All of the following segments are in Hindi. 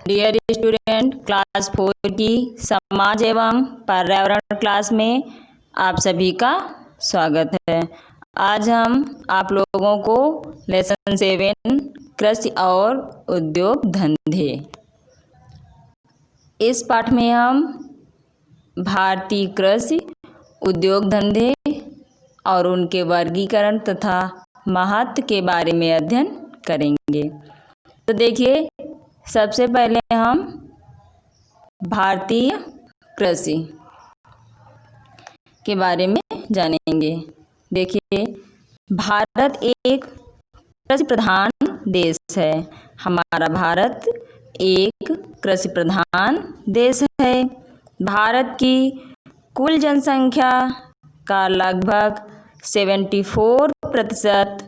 डियर स्टूडेंट, क्लास 4 की समाज एवं पर्यावरण क्लास में आप सभी का स्वागत है। आज हम आप लोगों को लेसन 7 कृषि और उद्योग धंधे, इस पाठ में हम भारतीय कृषि उद्योग धंधे और उनके वर्गीकरण तथा महत्व के बारे में अध्ययन करेंगे। तो देखिए, सबसे पहले हम भारतीय कृषि के बारे में जानेंगे। देखिए, भारत एक कृषि प्रधान देश है। हमारा भारत एक कृषि प्रधान देश है। भारत की कुल जनसंख्या का लगभग 74%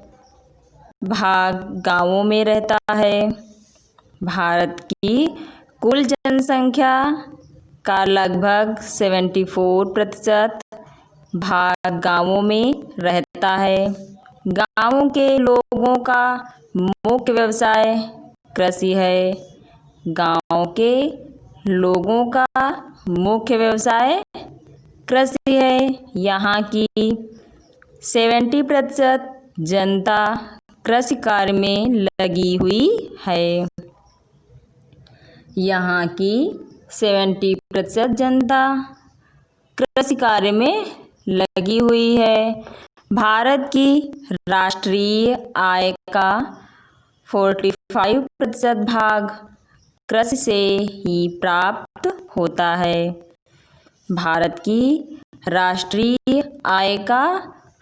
भाग गांवों में रहता है। भारत की कुल जनसंख्या का लगभग 74% भाग गांवों में रहता है। गांवों के लोगों का मुख्य व्यवसाय कृषि है। गांव के लोगों का मुख्य व्यवसाय कृषि है। यहाँ की 70% जनता कृषि कार्य में लगी हुई है। यहाँ की 70% जनता कृषि कार्य में लगी हुई है। भारत की राष्ट्रीय आय का 45% भाग कृषि से ही प्राप्त होता है। भारत की राष्ट्रीय आय का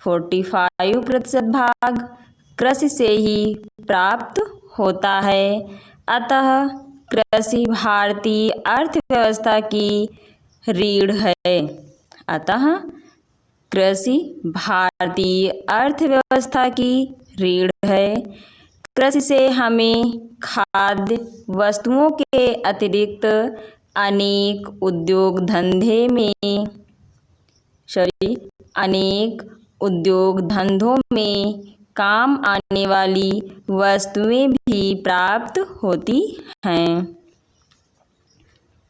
45% भाग कृषि से ही प्राप्त होता है। अतः कृषि भारतीय अर्थव्यवस्था की रीढ़ है। अतः कृषि भारतीय अर्थव्यवस्था की रीढ़ है। कृषि से हमें खाद्य वस्तुओं के अतिरिक्त अनेक उद्योग धंधों में काम आने वाली वस्तुएं भी प्राप्त होती हैं।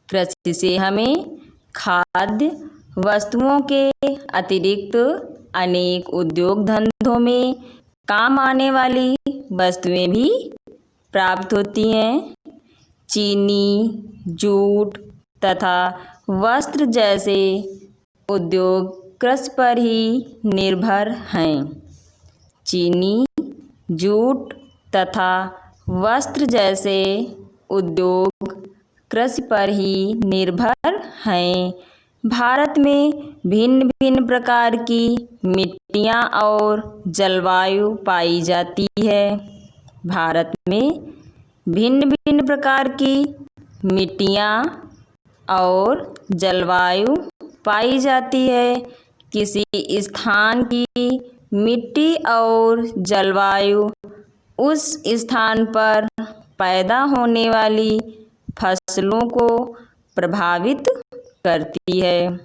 कृषि से हमें खाद्य वस्तुओं के अतिरिक्त अनेक उद्योग धंधों में काम आने वाली वस्तुएं भी प्राप्त होती हैं। चीनी, जूट तथा वस्त्र जैसे उद्योग कृषि पर ही निर्भर हैं। चीनी, जूट तथा वस्त्र जैसे उद्योग कृषि पर ही निर्भर हैं। भारत में भिन्न भिन्न प्रकार की मिट्टियाँ और जलवायु पाई जाती है। भारत में भिन्न भिन्न प्रकार की मिट्टियाँ और जलवायु पाई जाती है। किसी स्थान की मिट्टी और जलवायु उस स्थान पर पैदा होने वाली फसलों को प्रभावित करती है।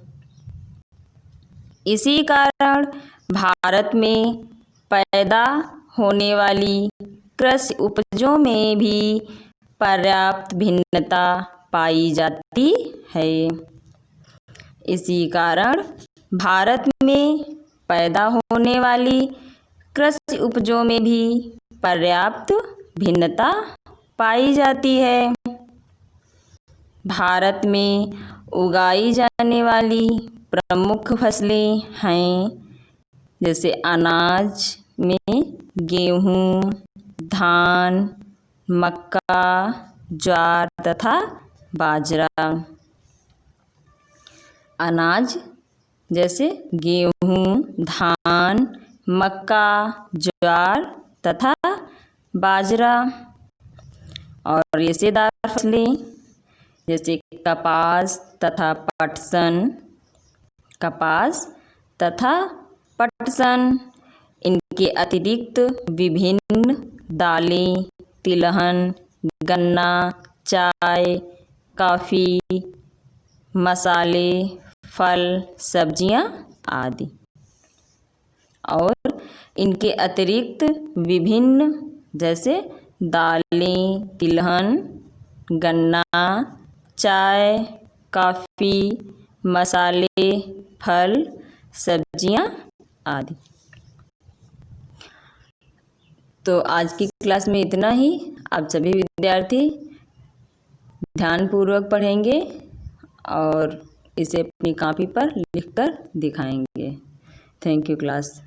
इसी कारण भारत में पैदा होने वाली कृषि उपजों में भी पर्याप्त भिन्नता पाई जाती है। इसी कारण भारत में पैदा होने वाली कृषि उपजों में भी पर्याप्त भिन्नता पाई जाती है। भारत में उगाई जाने वाली प्रमुख फसलें हैं, जैसे अनाज में गेहूँ, धान, मक्का, ज्वार तथा बाजरा। अनाज जैसे गेहूँ, धान, मक्का, ज्वार तथा बाजरा। और रेशेदार फसलें जैसे कपास तथा पटसन। इनके अतिरिक्त विभिन्न दालें, तिलहन, गन्ना, चाय, कॉफ़ी, मसाले, फल, सब्जियां आदि। और इनके अतिरिक्त विभिन्न जैसे दालें, तिलहन, गन्ना, चाय, कॉफ़ी, मसाले, फल, सब्जियां आदि। तो आज की क्लास में इतना ही। आप सभी विद्यार्थी ध्यानपूर्वक पढ़ेंगे और इसे अपनी कॉपी पर लिखकर दिखाएंगे। Thank you class.